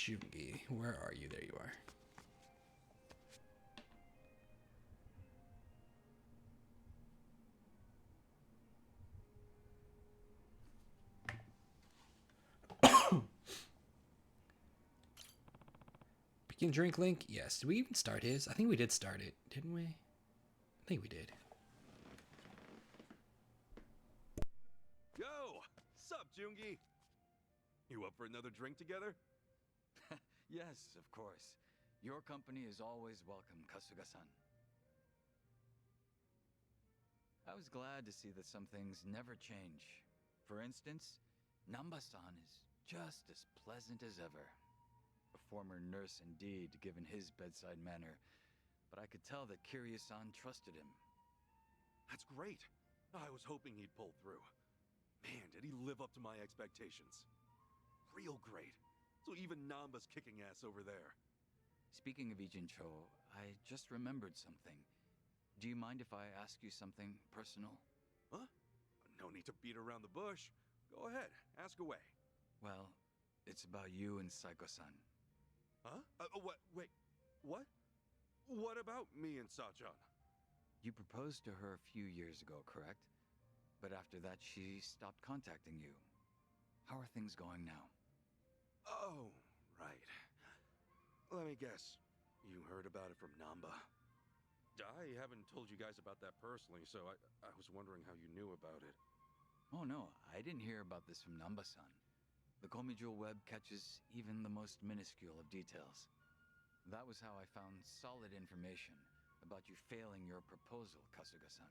Joongi, where are you? There you are. Begin drink link? Yes. Did we even start his? I think we did start it, didn't we? I think we did. Yo! Sup, Joongi? You up for another drink together? Yes, of course. Your company is always welcome, Kasuga-san. I was glad to see that some things never change. For instance, Namba-san is just as pleasant as ever. A former nurse indeed, given his bedside manner, but I could tell that Kiryu-san trusted him. That's great. I was hoping he'd pull through. Man, did he live up to my expectations. Real great. So even Namba's kicking ass over there. Speaking of Ijincho, I just remembered something. Do you mind if I ask you something personal? Huh? No need to beat around the bush. Go ahead, ask away. Well, it's about you and Saiko-san. Huh? What? Wait, what? What about me and Sachan? You proposed to her a few years ago, correct? But after that, she stopped contacting you. How are things going now? Oh, right. Let me guess. You heard about it from Namba. I haven't told you guys about that personally, so I was wondering how you knew about it. Oh no, I didn't hear about this from Namba-san. The Komijul web catches even the most minuscule of details. That was how I found solid information about you failing your proposal, Kasuga-san.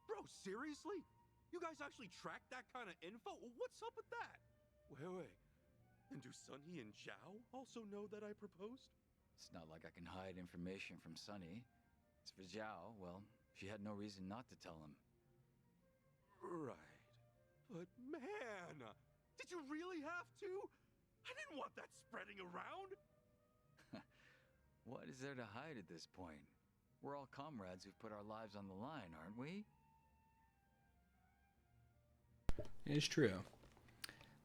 Bro, seriously? You guys actually track that kind of info? What's up with that? Wait. And do Sunny and Zhao also know that I proposed? It's not like I can hide information from Sunny. As for Zhao, well, she had no reason not to tell him. Right. But man, did you really have to? I didn't want that spreading around. What is there to hide at this point? We're all comrades who've put our lives on the line, aren't we? It's true.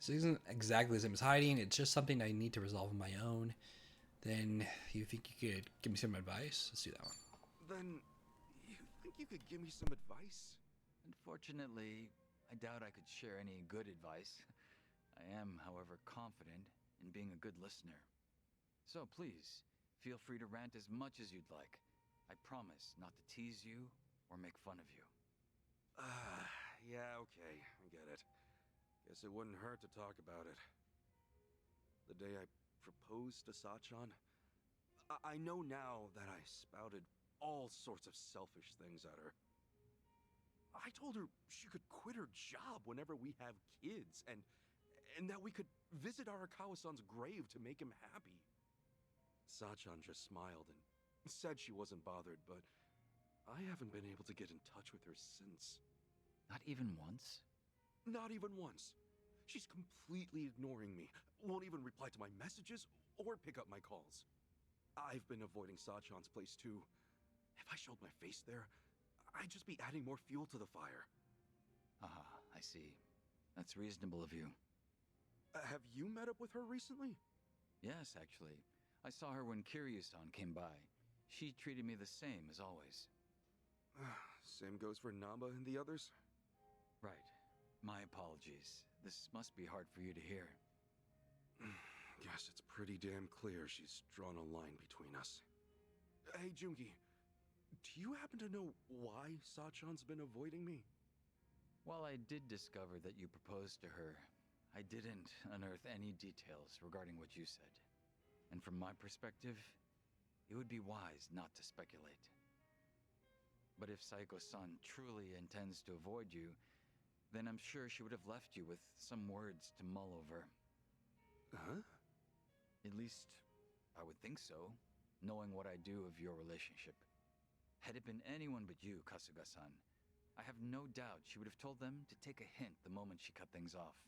This isn't exactly the same as hiding. It's just something I need to resolve on my own. Then you think you could give me some advice? Let's do that one. Then you think you could give me some advice? Unfortunately, I doubt I could share any good advice. I am, however, confident in being a good listener. So please, feel free to rant as much as you'd like. I promise not to tease you or make fun of you. Yeah, okay, I get it. Guess it wouldn't hurt to talk about it. The day I proposed to Sachan, I know now that I spouted all sorts of selfish things at her. I told her she could quit her job whenever we have kids, and that we could visit Arakawa-san's grave to make him happy. Sachan just smiled and said she wasn't bothered, but I haven't been able to get in touch with her since. Not even once? Not even once. She's completely ignoring me, won't even reply to my messages or pick up my calls. I've been avoiding Sachan's place too. If I showed my face there, I'd just be adding more fuel to the fire. Ah, I see. That's reasonable of you. Have you met up with her recently? Yes, actually. I saw her when Kiryu-san came by. She treated me the same as always. Same goes for Namba and the others? Right. My apologies. This must be hard for you to hear. Guess it's pretty damn clear she's drawn a line between us. Hey, Joongi, do you happen to know why Sachan's been avoiding me? While I did discover that you proposed to her, I didn't unearth any details regarding what you said. And from my perspective, it would be wise not to speculate. But if Saiko-san truly intends to avoid you, then I'm sure she would have left you with some words to mull over. Huh? At least, I would think so, knowing what I do of your relationship. Had it been anyone but you, Kasuga-san, I have no doubt she would have told them to take a hint the moment she cut things off.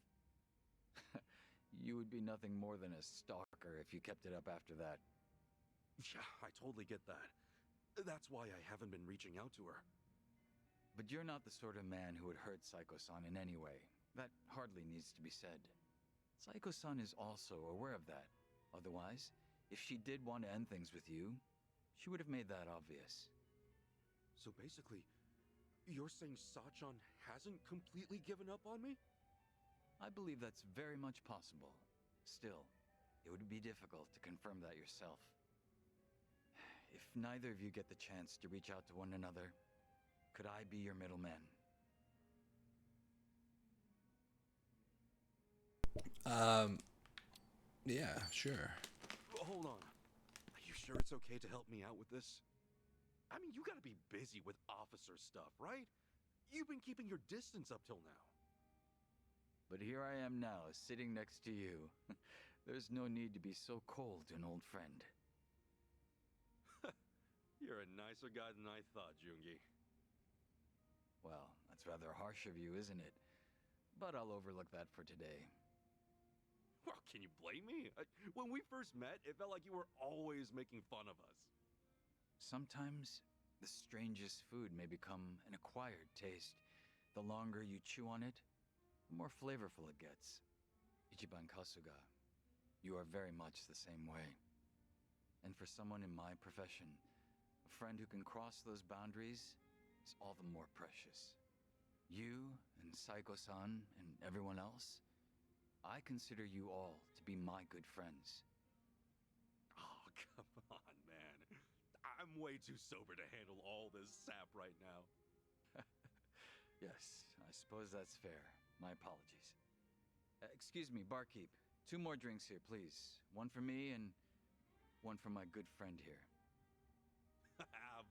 You would be nothing more than a stalker if you kept it up after that. Yeah, I totally get that. That's why I haven't been reaching out to her. But you're not the sort of man who would hurt Saiko-san in any way. That hardly needs to be said. Saiko-san is also aware of that. Otherwise, if she did want to end things with you, she would have made that obvious. So basically, you're saying Sachan hasn't completely given up on me? I believe that's very much possible. Still, it would be difficult to confirm that yourself. If neither of you get the chance to reach out to one another, could I be your middleman? Yeah, sure. Hold on. Are you sure it's okay to help me out with this? I mean, you gotta be busy with officer stuff, right? You've been keeping your distance up till now. But here I am now, sitting next to you. There's no need to be so cold to an old friend. You're a nicer guy than I thought, Joongi. Well, that's rather harsh of you, isn't it? But I'll overlook that for today. Well, can you blame me? When we first met, it felt like you were always making fun of us. Sometimes, the strangest food may become an acquired taste. The longer you chew on it, the more flavorful it gets. Ichiban Kasuga, you are very much the same way. And for someone in my profession, a friend who can cross those boundaries is all the more precious. You and Saiko-san and everyone else, I consider you all to be my good friends. Oh, come on, man. I'm way too sober to handle all this sap right now. Yes, I suppose that's fair. My apologies. Excuse me, barkeep. 2 more drinks here, please. One for me and one for my good friend here.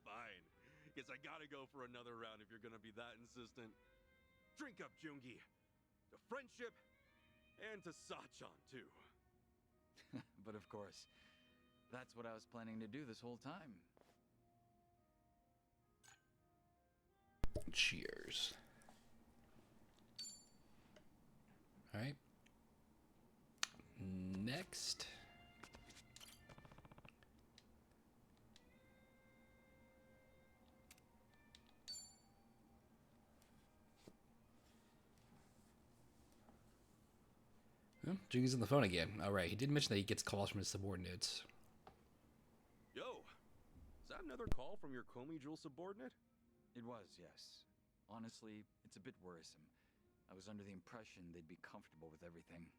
Fine. Guess I gotta go for another round if you're gonna be that insistent. Drink up, Joongi. To friendship, and to Sachan, too. But of course, that's what I was planning to do this whole time. Cheers. All right. Next. Oh, Joongi's on the phone again. All right, he did mention that he gets calls from his subordinates. Yo, is that another call from your Komi Jewel subordinate? It was, yes. Honestly, it's a bit worrisome. I was under the impression they'd be comfortable with everything.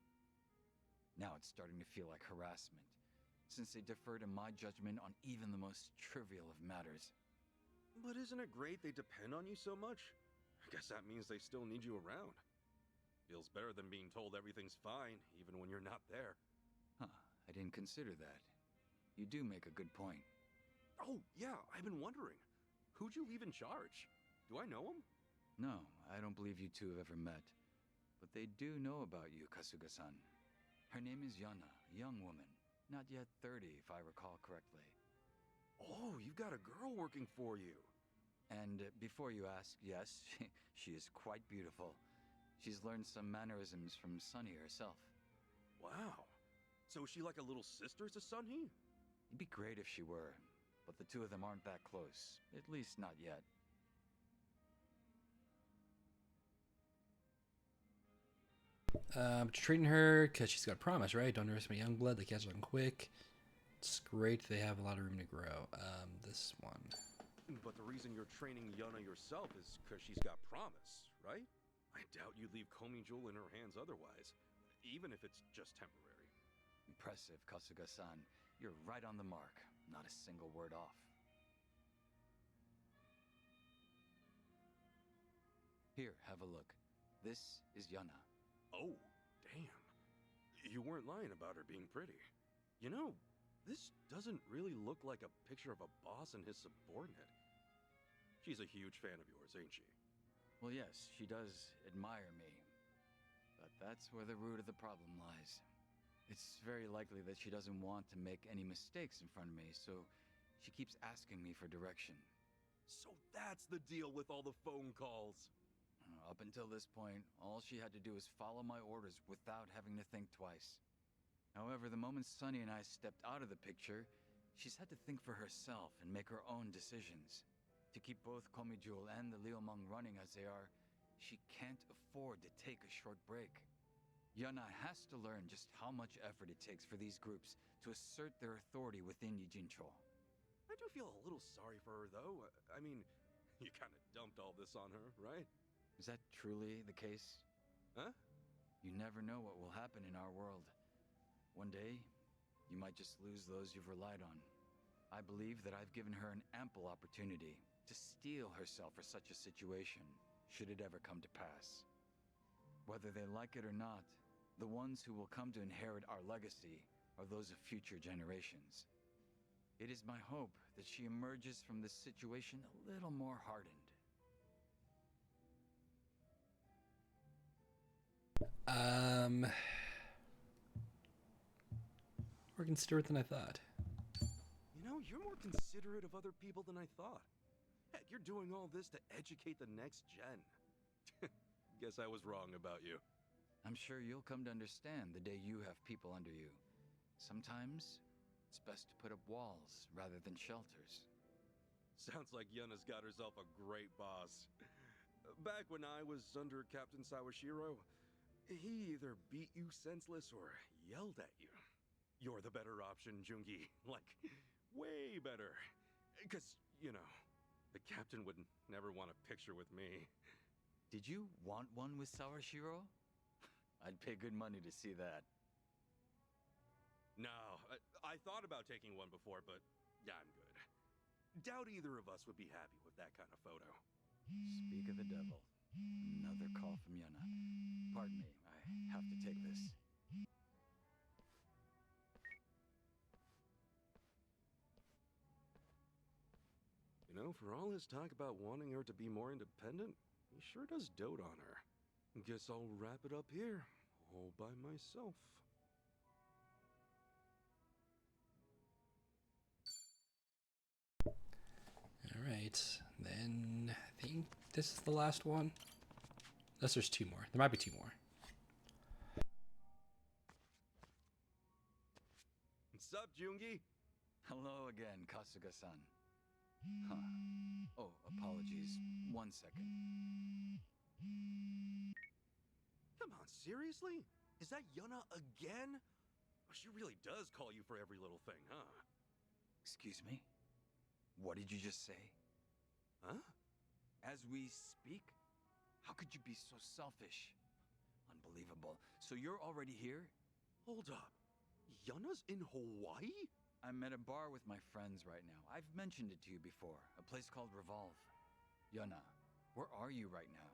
Now it's starting to feel like harassment, since they defer to my judgment on even the most trivial of matters. But isn't it great they depend on you so much? I guess that means they still need you around. Feels better than being told everything's fine, even when you're not there. Huh, I didn't consider that. You do make a good point. Oh, yeah, I've been wondering. Who'd you leave in charge? Do I know him? No, I don't believe you two have ever met. But they do know about you, Kasuga-san. Her name is Yana, a young woman. Not yet 30, if I recall correctly. Oh, you've got a girl working for you. And before you ask, yes, she is quite beautiful. She's learned some mannerisms from Sunny herself. Wow. So is she like a little sister to Sunhee? It'd be great if she were, but the two of them aren't that close. At least not yet. Treating her because she's got a promise, right? Don't underestimate young blood. They catch on quick. It's great. They have a lot of room to grow. This one. But the reason you're training Yana yourself is because she's got promise, right? I doubt you'd leave Komi Jewel in her hands otherwise, even if it's just temporary. Impressive, Kasuga-san. You're right on the mark. Not a single word off. Here, have a look. This is Yana. Oh, damn. You weren't lying about her being pretty. You know, this doesn't really look like a picture of a boss and his subordinate. She's a huge fan of yours, ain't she? Well, yes, she does admire me. But that's where the root of the problem lies. It's very likely that she doesn't want to make any mistakes in front of me, so she keeps asking me for direction. So that's the deal with all the phone calls. Up until this point, all she had to do was follow my orders without having to think twice. However, the moment Sunny and I stepped out of the picture, she's had to think for herself and make her own decisions. To keep both Komi Jewel and the Liumang running as they are, she can't afford to take a short break. Yuna has to learn just how much effort it takes for these groups to assert their authority within Yijincho. I do feel a little sorry for her, though. I mean, you kind of dumped all this on her, right? Is that truly the case? Huh? You never know what will happen in our world. One day, you might just lose those you've relied on. I believe that I've given her an ample opportunity to steel herself for such a situation, should it ever come to pass. Whether they like it or not, the ones who will come to inherit our legacy are those of future generations. It is my hope that she emerges from this situation a little more hardened. More considerate than I thought. You know, you're more considerate of other people than I thought. Heck, you're doing all this to educate the next gen. Guess I was wrong about you. I'm sure you'll come to understand the day you have people under you. Sometimes, it's best to put up walls rather than shelters. Sounds like Yuna's got herself a great boss. Back when I was under Captain Sawashiro, he either beat you senseless or yelled at you. You're the better option, Joongi. Like, way better. Because, you know, the captain would never want a picture with me. Did you want one with Sawashiro? I'd pay good money to see that. No, I thought about taking one before, but yeah, I'm good. Doubt either of us would be happy with that kind of photo. Speak of the devil. Another call from Yuna. Pardon me, I have to take this. You know, for all his talk about wanting her to be more independent, he sure does dote on her. Guess I'll wrap it up here, all by myself. Alright, then I think this is the last one. Unless there's two more. There might be two more. What's up, Joongi? Hello again, Kasuga-san. Huh. Oh, apologies. 1 second. Come on, seriously? Is that Yuna again? Oh, she really does call you for every little thing, huh? Excuse me? What did you just say? Huh? As we speak? How could you be so selfish? Unbelievable. So you're already here? Hold up. Yuna's in Hawaii? I'm at a bar with my friends right now. I've mentioned it to you before. A place called Revolve. Yuna, where are you right now?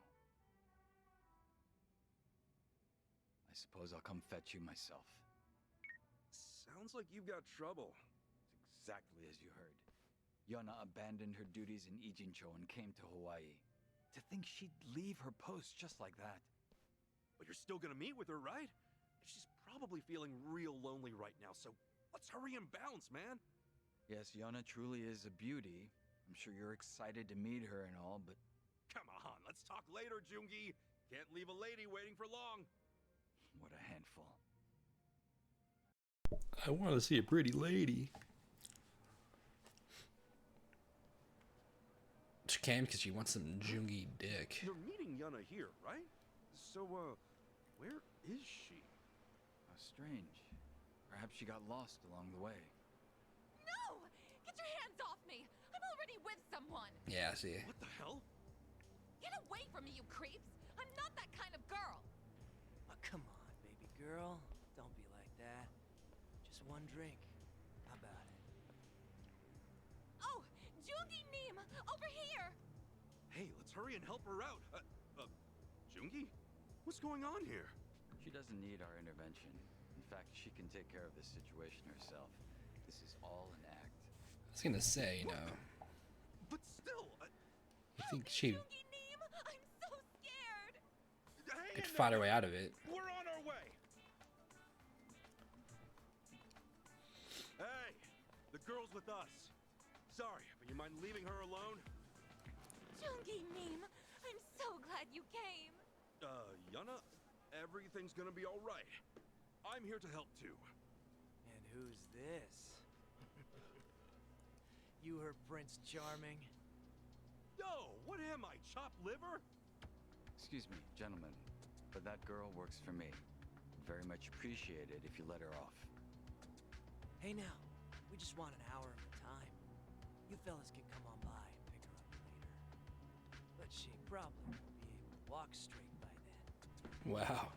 I suppose I'll come fetch you myself. Sounds like you've got trouble. It's exactly as you heard. Yuna abandoned her duties in Ijincho and came to Hawaii. To think she'd leave her post just like that. But you're still gonna meet with her, right? She's probably feeling real lonely right now, so let's hurry and bounce, man. Yes, Yuna truly is a beauty. I'm sure you're excited to meet her and all, but... Come on, let's talk later, Joongi. Can't leave a lady waiting for long. What a handful. I want to see a pretty lady. She came because she wants some Joongi dick. You're meeting Yuna here, right? So, where is she? How strange. Perhaps she got lost along the way. No! Get your hands off me! I'm already with someone! Yeah, see. What the hell? Get away from me, you creeps! I'm not that kind of girl! Oh, come on, baby girl. Don't be like that. Just one drink. How about it? Oh! Joongi Neem! Over here! Hey, let's hurry and help her out. Joongi? What's going on here? She doesn't need our intervention. In fact, she can take care of this situation herself. This is all an act. I was gonna say, no. But still, I think she Joongi Neem! I'm so scared! hang could in fight her there. way out of it. We're on our way. Hey, the girl's with us. Sorry, but you mind leaving her alone? Joongi Neem! I'm so glad you came! Yuna, everything's gonna be all right. I'm here to help too. And who's this? You her Prince Charming? Yo, what am I, chopped liver? Excuse me, gentlemen, but that girl works for me. very much appreciate it if you let her off. Hey now, we just want an hour of her time. You fellas can come on by and pick her up later. But she probably won't be able to walk straight by then. Wow.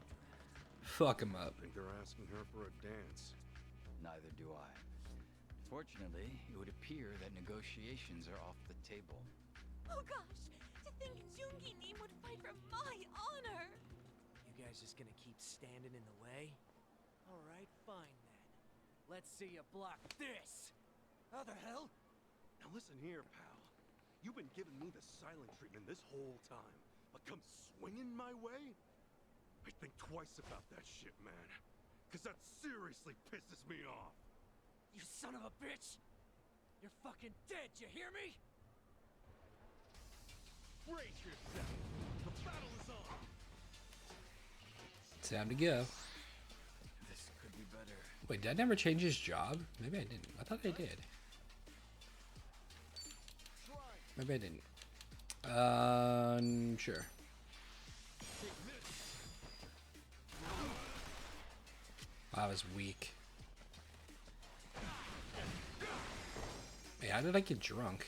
Fuck him up. I think they're asking her for a dance. Neither do I. Fortunately, it would appear that negotiations are off the table. Oh gosh, to think Joongi would fight for my honor! You guys just gonna keep standing in the way? Alright, fine then. Let's see you block this! How the hell? Now listen here, pal. You've been giving me the silent treatment this whole time, but come swinging my way? I think twice about that shit, man. Cause that seriously pisses me off. You son of a bitch! You're fucking dead, you hear me? Brace yourself. The battle is on. Time to go. This could be better. Wait, did I never change his job? Maybe I didn't. I thought I did. Maybe I didn't. Sure. I was weak. Hey, how did I get drunk?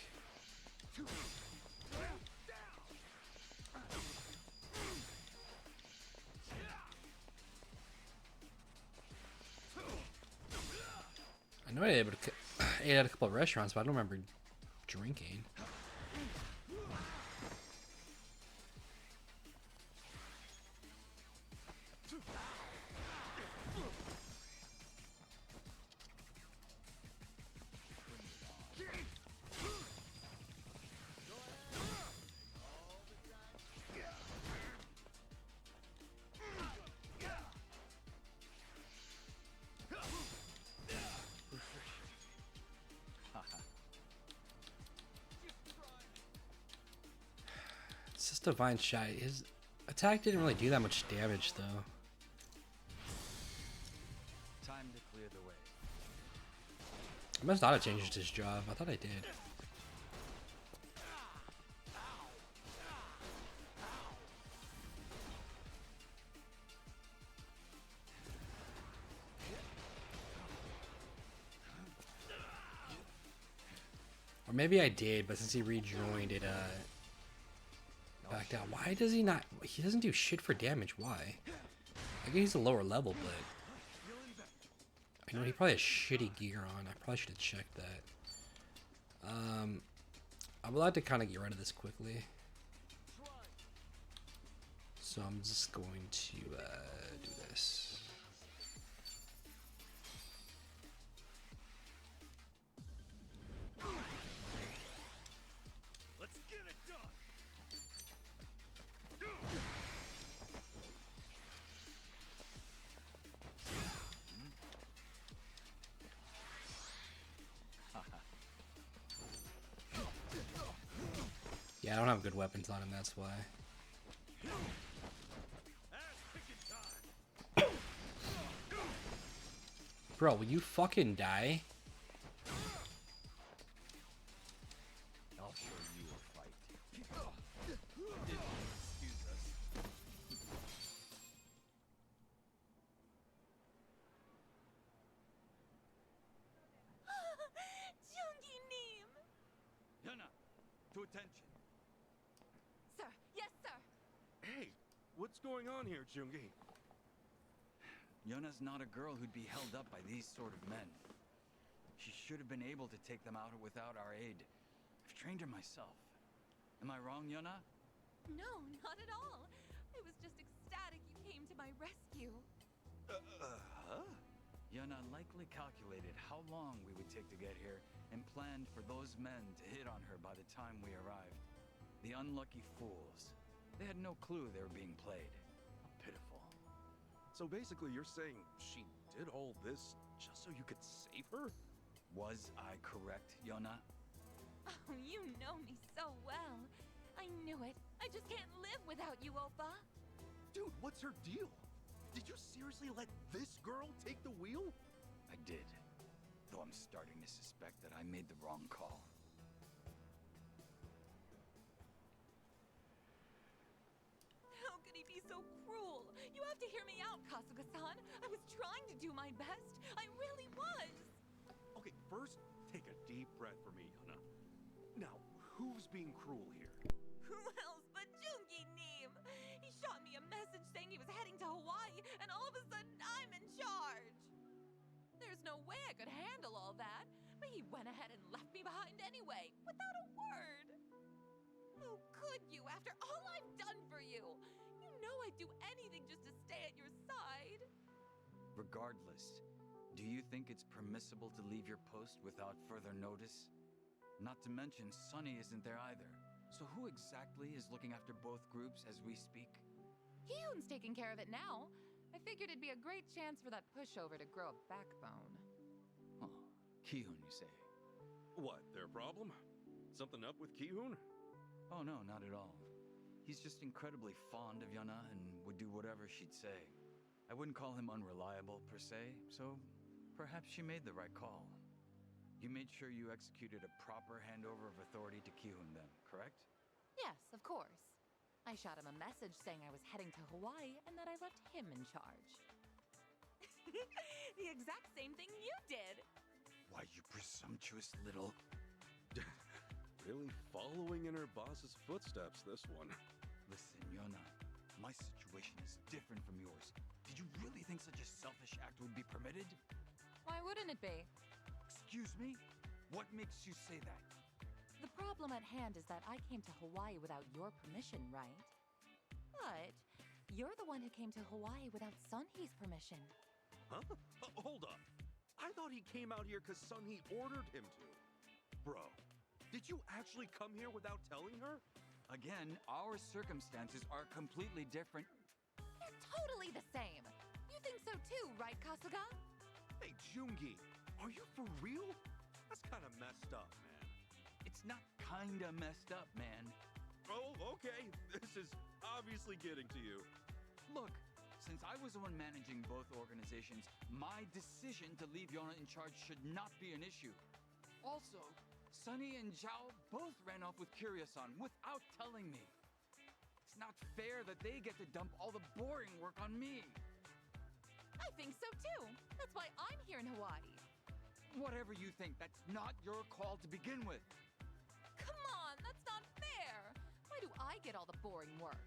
I know I ate at a couple of restaurants, but I don't remember drinking. It's just a divine shot. His attack didn't really do that much damage, though. Time to clear the way. I must not have changed his job. I thought I did. Or maybe I did, but since he rejoined, it backed out. Why does he not? He doesn't do shit for damage. Why? I guess he's a lower level, but I know he probably has shitty gear on. I probably should have checked that. I'm allowed to kind of get rid of this quickly, so I'm just going to do this. Let's get it done. Yeah, I don't have good weapons on him. That's why. Bro, will you fucking die? I'll show you a fight. Excuse us. Joongi! Yuna, to attention. Sir, yes, sir! Hey, what's going on here, Joongi? Yuna's not a girl who'd be held up by these sort of men. She should have been able to take them out without our aid. I've trained her myself. Am I wrong, Yuna? No, not at all. I was just ecstatic you came to my rescue. Huh? Yuna likely calculated how long we would take to get here and planned for those men to hit on her by the time we arrived. The unlucky fools. They had no clue they were being played. How pitiful. So basically you're saying she did all this just so you could save her? Was I correct, Yuna? Oh, you know me so well. I knew it. I just can't live without you, Oppa. Dude, what's her deal? Did you seriously let this girl take the wheel? I did. Though I'm starting to suspect that I made the wrong call. How could he be so cruel? You have to hear me out, Kasuga-san. I was trying to do my best. I really was. Okay, first, take a deep breath for me, Yana. Now, who's being cruel here? Who else but Joongi Neem? He shot me a message saying he was heading to Hawaii, and all of a sudden I'm in charge. There's no way I could handle all that, but he went ahead and left me behind anyway, without a word. How could you, after all I've done for you? You know I'd do anything just to stay at your side. Regardless, do you think it's permissible to leave your post without further notice? Not to mention, Sunny isn't there either. So who exactly is looking after both groups as we speak? Hyun's taking care of it now. I figured it'd be a great chance for that pushover to grow a backbone. Oh, Ki-hoon, you say? What, their problem? Something up with Ki-hoon? Oh no, not at all. He's just incredibly fond of Yana and would do whatever she'd say. I wouldn't call him unreliable per se, so perhaps she made the right call. You made sure you executed a proper handover of authority to Ki-hoon then, correct? Yes, of course. I shot him a message saying I was heading to Hawaii and that I left him in charge. The exact same thing you did. Why, you presumptuous little... Really following in her boss's footsteps, this one. Listen, Yana, my situation is different from yours. Did you really think such a selfish act would be permitted? Why wouldn't it be? Excuse me? What makes you say that? The problem at hand is that I came to Hawaii without your permission, right? But you're the one who came to Hawaii without Sunhee's permission. Huh? Hold up. I thought he came out here because Sunhee ordered him to. Bro, did you actually come here without telling her? Again, our circumstances are completely different. They're totally the same. You think so too, right, Kasuga? Hey, Joongi, are you for real? That's kind of messed up, man. It's not kinda messed up, man. Oh, okay. This is obviously getting to you. Look, since I was the one managing both organizations, my decision to leave Yona in charge should not be an issue. Also, Sunny and Zhao both ran off with Kiryu-san without telling me. It's not fair that they get to dump all the boring work on me. I think so too. That's why I'm here in Hawaii. Whatever you think, that's not your call to begin with. Come on, that's not fair. Why do I get all the boring work?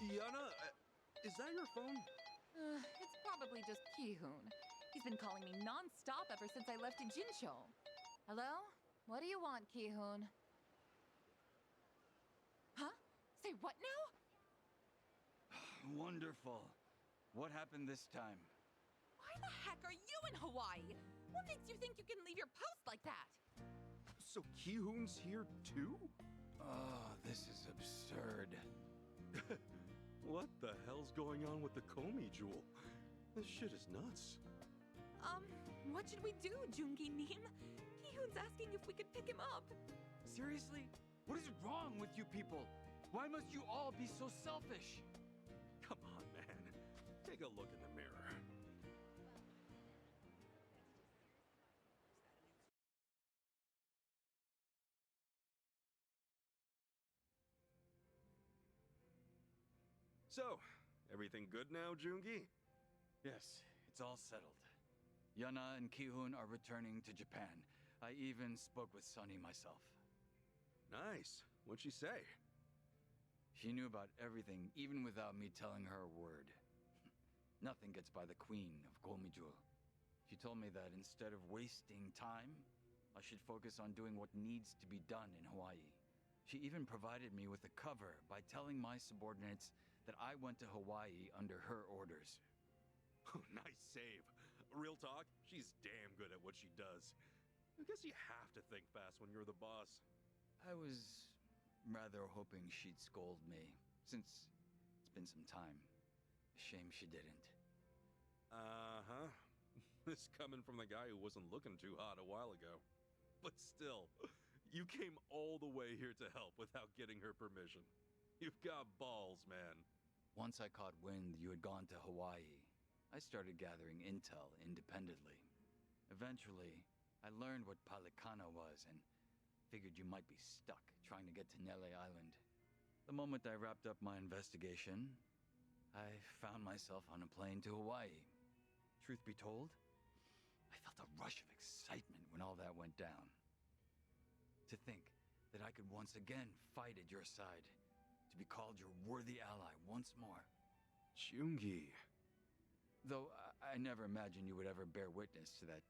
Yana, is that your phone? It's probably just Ki-hoon. He's been calling me non-stop ever since I left Jinsho. Hello? What do you want, Ki-hoon? Huh? Say what now? Wonderful. What happened this time? Why the heck are you in Hawaii? What makes you think you can leave your post like that? So Ki-hoon's here too? Oh, this is absurd. What the hell's going on with the Komi jewel? This shit is nuts. What should we do, Joongi Neem? Ki-hoon's asking if we could pick him up. Seriously? What is wrong with you people? Why must you all be so selfish? Come on, man. Take a look in the mirror. So, everything good now, Joongi? Yes, it's all settled. Yana and Ki-hoon are returning to Japan. I even spoke with Sunny myself. Nice. What'd she say? She knew about everything, even without me telling her a word. Nothing gets by the queen of Gomijul. She told me that instead of wasting time, I should focus on doing what needs to be done in Hawaii. She even provided me with a cover by telling my subordinates that I went to Hawaii under her orders. Oh, nice save. Real talk, she's damn good at what she does. I guess you have to think fast when you're the boss. I was rather hoping she'd scold me, since it's been some time. Shame she didn't. Uh-huh. This coming from the guy who wasn't looking too hot a while ago. But still, you came all the way here to help without getting her permission. You've got balls, man. Once I caught wind you had gone to Hawaii, I started gathering intel independently. Eventually, I learned what Palikana was and figured you might be stuck trying to get to Nele Island. The moment I wrapped up my investigation, I found myself on a plane to Hawaii. Truth be told, I felt a rush of excitement when all that went down. To think that I could once again fight at your side, to be called your worthy ally once more. Joongi. Though I never imagined you would ever bear witness to that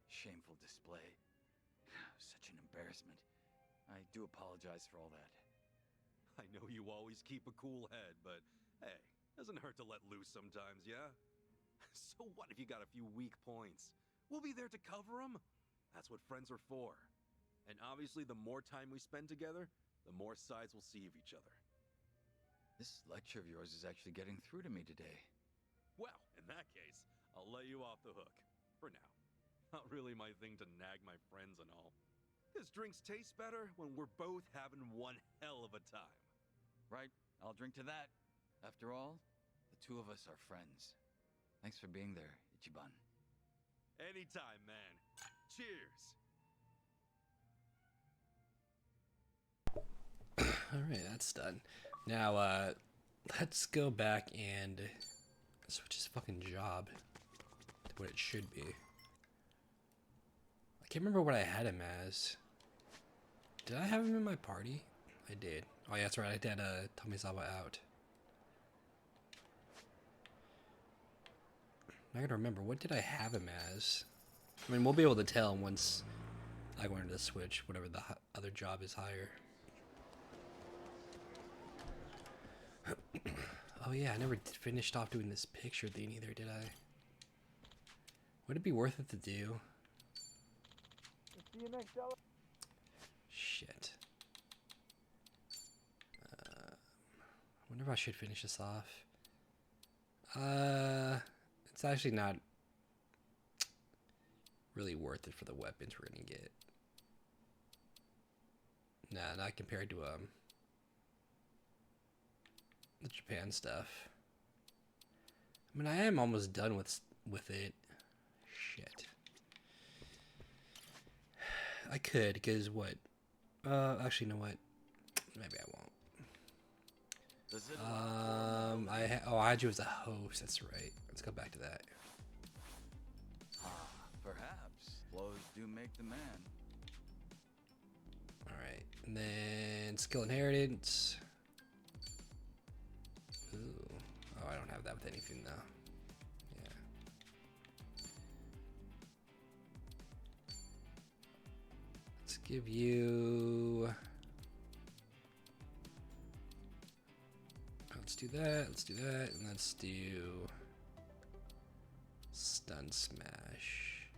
shameful display. Such an embarrassment. I do apologize for all that. I know you always keep a cool head, but hey, doesn't hurt to let loose sometimes, yeah? So what if you got a few weak points? We'll be there to cover them. That's what friends are for. And obviously, the more time we spend together, the more sides we'll see of each other. This lecture of yours is actually getting through to me today. Well, in that case, I'll let you off the hook. For now. Not really my thing to nag my friends and all. Because drinks taste better when we're both having one hell of a time. Right, I'll drink to that. After all, the two of us are friends. Thanks for being there, Ichiban. Anytime, man. Cheers! Alright, that's done. Now, let's go back and switch his fucking job to what it should be. I can't remember what I had him as. Did I have him in my party? I did. Oh yeah, that's right, I had Tomizawa out. I gotta remember, what did I have him as? I mean, we'll be able to tell once I go into the switch, whatever the other job is higher. Oh yeah, I never finished off doing this picture thing either, did I? Would it be worth it to do? See you next hour. Shit. I wonder if I should finish this off. It's actually not really worth it for the weapons we're gonna get. Nah, not compared to the Japan stuff. I mean, I am almost done with it. Shit. I could, because what? Actually, you know what? Maybe I won't. Does it I had you as a host. That's right. Let's go back to that. Perhaps. Blows do make the man. All right, and then skill inheritance. Ooh. Oh, I don't have that with anything though. Yeah. Let's give you. Let's do that. Let's do that, and let's do stun smash.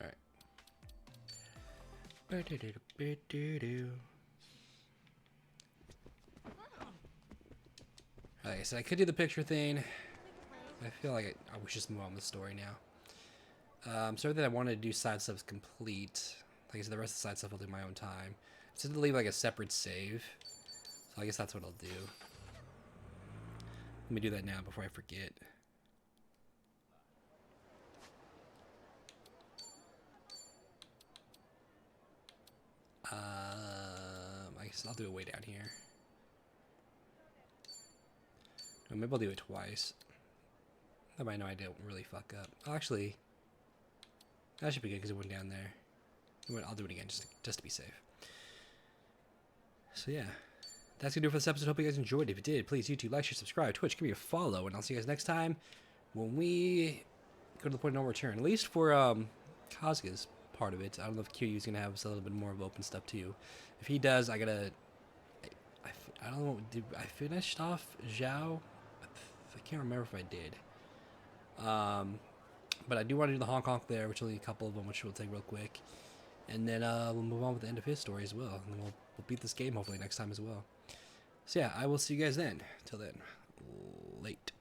All right. Okay, so I could do the picture thing. I feel like I should just move on with the story now. So everything I wanted to do side stuff is complete. Like I said, the rest of the side stuff I'll do my own time. Just to leave like a separate save. So I guess that's what I'll do. Let me do that now before I forget. I guess I'll do it way down here. No, maybe I'll do it twice. That way I know I don't really fuck up. Oh, actually, that should be good because it went down there. I'll do it again just to be safe. So yeah, that's gonna do it for this episode. Hope you guys enjoyed. If you did, please YouTube, like, share, subscribe, Twitch, give me a follow, and I'll see you guys next time when we go to the point of no return. At least for Kazga's part of it. I don't know if Kiryu's gonna have a little bit more of open stuff too. If he does, I gotta. I don't know. Did I finished off Zhao? I can't remember if I did. But I do want to do the Hong Kong there, which only a couple of them, which we'll take real quick. And then we'll move on with the end of his story as well. And then we'll beat this game hopefully next time as well. So yeah, I will see you guys then. Till then, late.